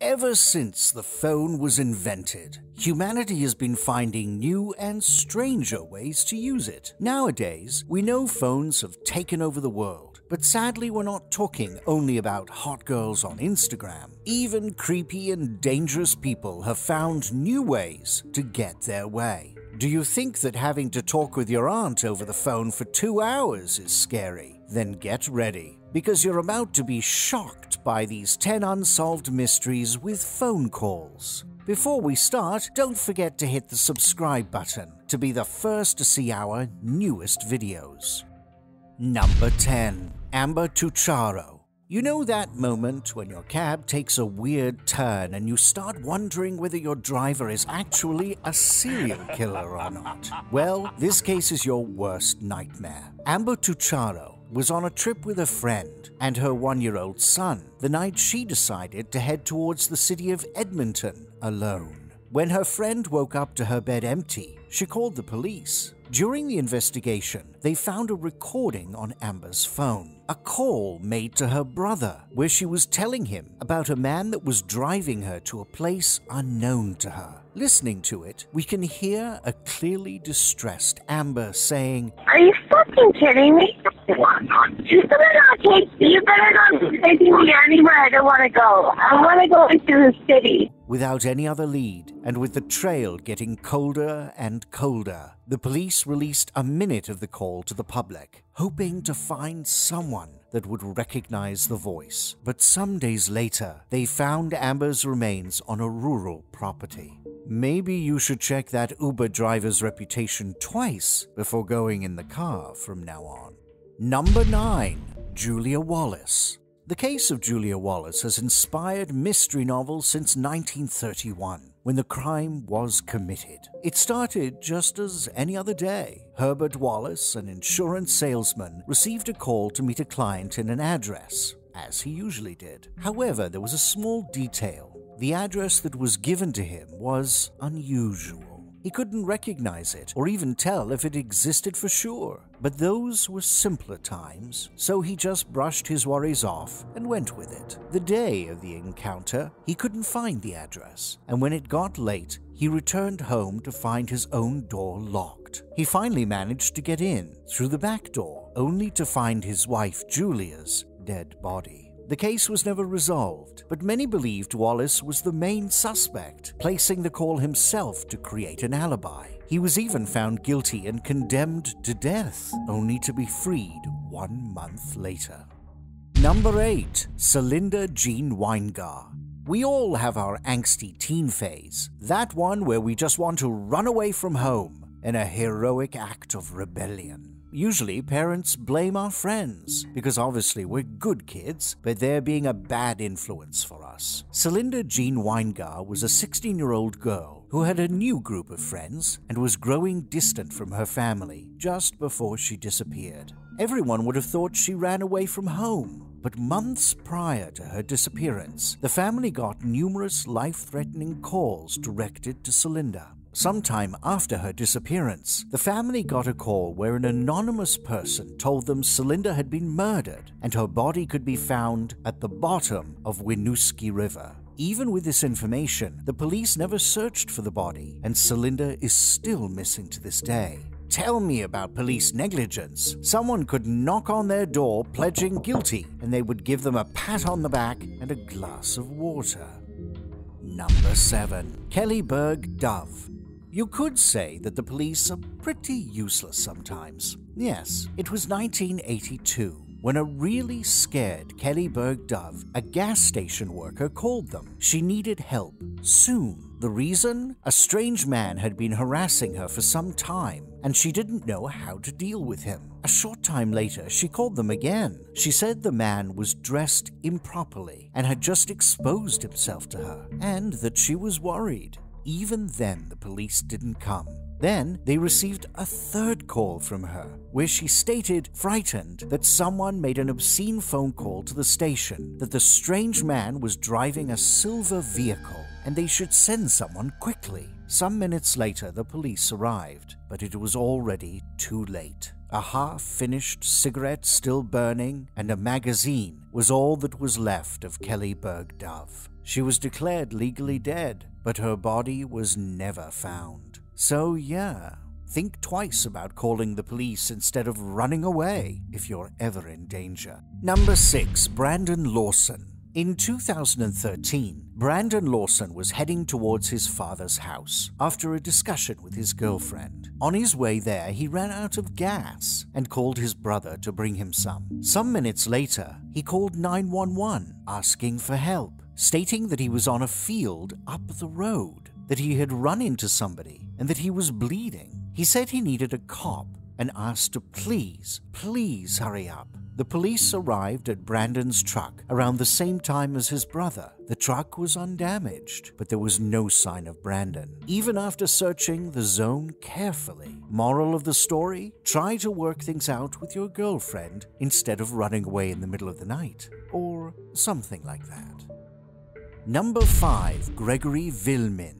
Ever since the phone was invented, humanity has been finding new and stranger ways to use it. Nowadays, we know phones have taken over the world, but sadly we're not talking only about hot girls on Instagram. Even creepy and dangerous people have found new ways to get their way. Do you think that having to talk with your aunt over the phone for 2 hours is scary? Then get ready, because you're about to be shocked by these 10 unsolved mysteries with phone calls. Before we start, don't forget to hit the subscribe button to be the first to see our newest videos. Number 10. Amber Tucharo. You know that moment when your cab takes a weird turn and you start wondering whether your driver is actually a serial killer or not? Well, this case is your worst nightmare. Amber Tucharo was on a trip with a friend and her 1-year-old son the night she decided to head towards the city of Edmonton alone. When her friend woke up to her bed empty, she called the police. During the investigation, they found a recording on Amber's phone, a call made to her brother where she was telling him about a man that was driving her to a place unknown to her. Listening to it, we can hear a clearly distressed Amber saying, "Are you fucking kidding me? You better not take me anywhere I don't want to go. I want to go into the city." Without any other lead, and with the trail getting colder and colder, the police released a minute of the call to the public, hoping to find someone that would recognize the voice. But some days later, they found Amber's remains on a rural property. Maybe you should check that Uber driver's reputation twice before going in the car from now on. Number 9. Julia Wallace. The case of Julia Wallace has inspired mystery novels since 1931, when the crime was committed. It started just as any other day. Herbert Wallace, an insurance salesman, received a call to meet a client in an address, as he usually did. However, there was a small detail. The address that was given to him was unusual. He couldn't recognize it or even tell if it existed for sure. But those were simpler times, so he just brushed his worries off and went with it. The day of the encounter, he couldn't find the address, and when it got late, he returned home to find his own door locked. He finally managed to get in through the back door, only to find his wife Julia's dead body. The case was never resolved, but many believed Wallace was the main suspect, placing the call himself to create an alibi. He was even found guilty and condemned to death, only to be freed 1 month later. Number 8. Celinda Jean Weingar. We all have our angsty teen phase, that one where we just want to run away from home in a heroic act of rebellion. Usually, parents blame our friends, because obviously we're good kids, but they're being a bad influence for us. Celinda Jean Weingar was a 16-year-old girl who had a new group of friends and was growing distant from her family just before she disappeared. Everyone would have thought she ran away from home. But months prior to her disappearance, the family got numerous life-threatening calls directed to Celinda. Sometime after her disappearance, the family got a call where an anonymous person told them Celinda had been murdered and her body could be found at the bottom of Winooski River. Even with this information, the police never searched for the body, and Celinda is still missing to this day. Tell me about police negligence. Someone could knock on their door pledging guilty, and they would give them a pat on the back and a glass of water. Number 7. Kelly Berg Dove. You could say that the police are pretty useless sometimes. Yes, it was 1982 when a really scared Kelly Berg Dove, a gas station worker, called them. She needed help soon. The reason? A strange man had been harassing her for some time, and she didn't know how to deal with him. A short time later, she called them again. She said the man was dressed improperly and had just exposed himself to her, and that she was worried. Even then, the police didn't come. Then they received a third call from her, where she stated, frightened, that someone made an obscene phone call to the station, that the strange man was driving a silver vehicle, and they should send someone quickly. Some minutes later, the police arrived, but it was already too late. A half-finished cigarette still burning, and a magazine was all that was left of Kelly Berg Dove. She was declared legally dead, but her body was never found. So yeah, think twice about calling the police instead of running away if you're ever in danger. Number 6. Brandon Lawson. In 2013, Brandon Lawson was heading towards his father's house after a discussion with his girlfriend. On his way there, he ran out of gas and called his brother to bring him some. Some minutes later, he called 911 asking for help, stating that he was on a field up the road, that he had run into somebody, and that he was bleeding. He said he needed a cop and asked to please hurry up. The police arrived at Brandon's truck around the same time as his brother. The truck was undamaged, but there was no sign of Brandon, even after searching the zone carefully. Moral of the story? Try to work things out with your girlfriend instead of running away in the middle of the night, or something like that. Number 5. Gregory Villemin.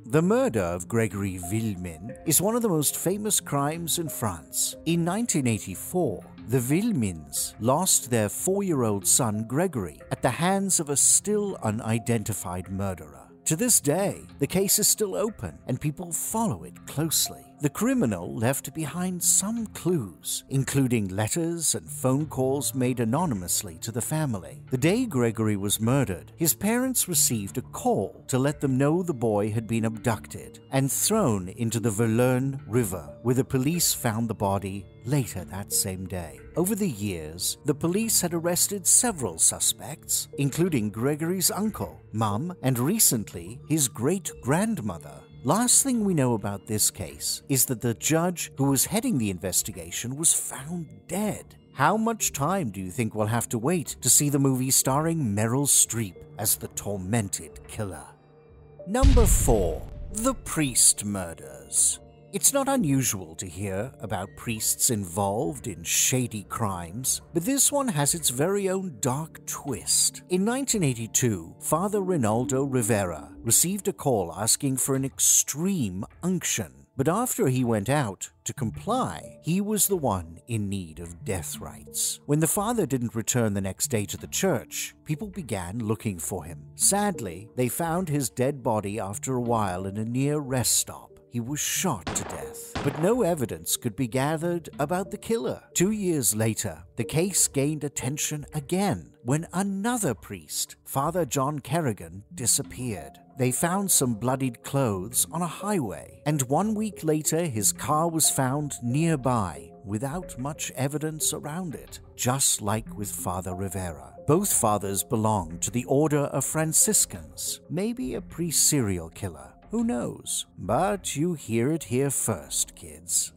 The murder of Gregory Villemin is one of the most famous crimes in France. In 1984, the Villemins lost their 4-year-old son Gregory at the hands of a still unidentified murderer. To this day, the case is still open and people follow it closely. The criminal left behind some clues, including letters and phone calls made anonymously to the family. The day Gregory was murdered, his parents received a call to let them know the boy had been abducted and thrown into the Verlerne River, where the police found the body later that same day. Over the years, the police had arrested several suspects, including Gregory's uncle, mum, and recently his great-grandmother. Last thing we know about this case is that the judge who was heading the investigation was found dead. How much time do you think we'll have to wait to see the movie starring Meryl Streep as the tormented killer? Number 4. The Priest Murders. It's not unusual to hear about priests involved in shady crimes, but this one has its very own dark twist. In 1982, Father Rinaldo Rivera received a call asking for an extreme unction, but after he went out to comply, he was the one in need of death rites. When the father didn't return the next day to the church, people began looking for him. Sadly, they found his dead body after a while in a near rest stop. He was shot to death, but no evidence could be gathered about the killer. 2 years later, the case gained attention again when another priest, Father John Kerrigan, disappeared. They found some bloodied clothes on a highway, and 1 week later his car was found nearby without much evidence around it, just like with Father Rivera. Both fathers belonged to the Order of Franciscans, maybe a priest serial killer. Who knows? But you hear it here first, kids.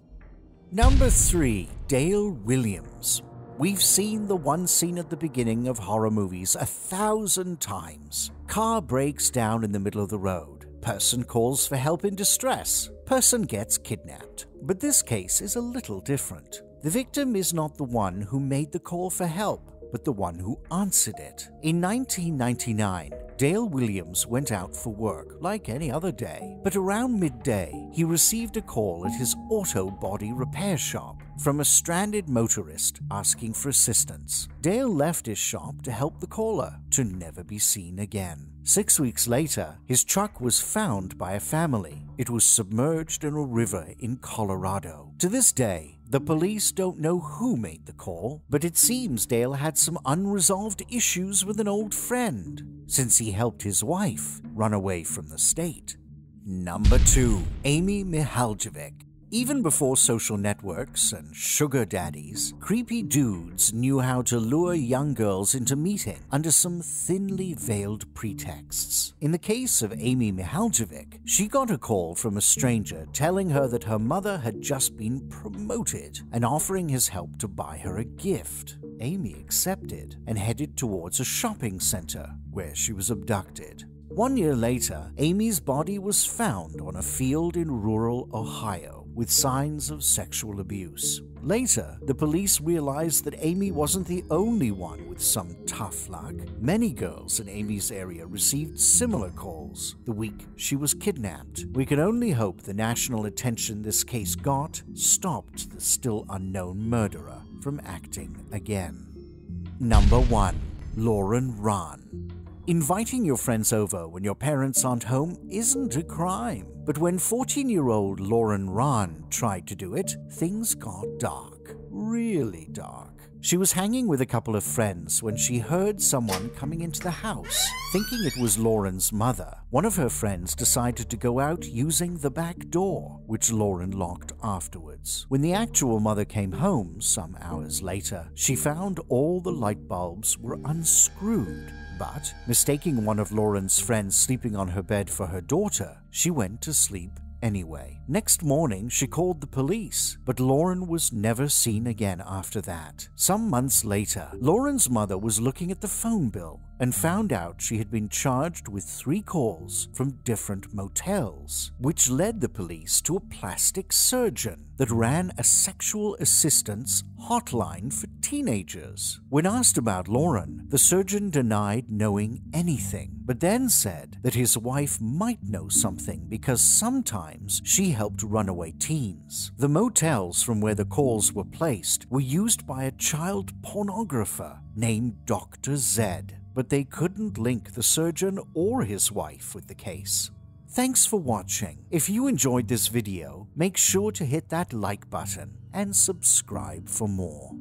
Number 3. Dale Williams. We've seen the one scene at the beginning of horror movies 1,000 times. Car breaks down in the middle of the road. Person calls for help in distress. Person gets kidnapped. But this case is a little different. The victim is not the one who made the call for help, but the one who answered it. In 1999, Dale Williams went out for work like any other day, but around midday, he received a call at his auto body repair shop from a stranded motorist asking for assistance. Dale left his shop to help the caller, to never be seen again. 6 weeks later, his truck was found by a family. It was submerged in a river in Colorado. To this day, the police don't know who made the call, but it seems Dale had some unresolved issues with an old friend, since he helped his wife run away from the state. Number 2. Amy Mihaljevic. Even before social networks and sugar daddies, creepy dudes knew how to lure young girls into meeting under some thinly veiled pretexts. In the case of Amy Mihaljevic, she got a call from a stranger telling her that her mother had just been promoted and offering his help to buy her a gift. Amy accepted and headed towards a shopping center where she was abducted. 1 year later, Amy's body was found on a field in rural Ohio with signs of sexual abuse. Later, the police realized that Amy wasn't the only one with some tough luck. Many girls in Amy's area received similar calls the week she was kidnapped. We can only hope the national attention this case got stopped the still unknown murderer from acting again. Number 1. Lauren Rahn. Inviting your friends over when your parents aren't home isn't a crime. But when 14-year-old Lauren Rahn tried to do it, things got dark. Really dark. She was hanging with a couple of friends when she heard someone coming into the house. Thinking it was Lauren's mother, one of her friends decided to go out using the back door, which Lauren locked afterwards. When the actual mother came home some hours later, she found all the light bulbs were unscrewed. But, mistaking one of Lauren's friends sleeping on her bed for her daughter, she went to sleep anyway. Next morning, she called the police, but Lauren was never seen again after that. Some months later, Lauren's mother was looking at the phone bill and found out she had been charged with 3 calls from different motels, which led the police to a plastic surgeon that ran a sexual assistance hotline for teenagers. When asked about Lauren, the surgeon denied knowing anything, but then said that his wife might know something because sometimes she helped runaway teens. The motels from where the calls were placed were used by a child pornographer named Dr. Zed, but they couldn't link the surgeon or his wife with the case. Thanks for watching. If you enjoyed this video, make sure to hit that like button and subscribe for more.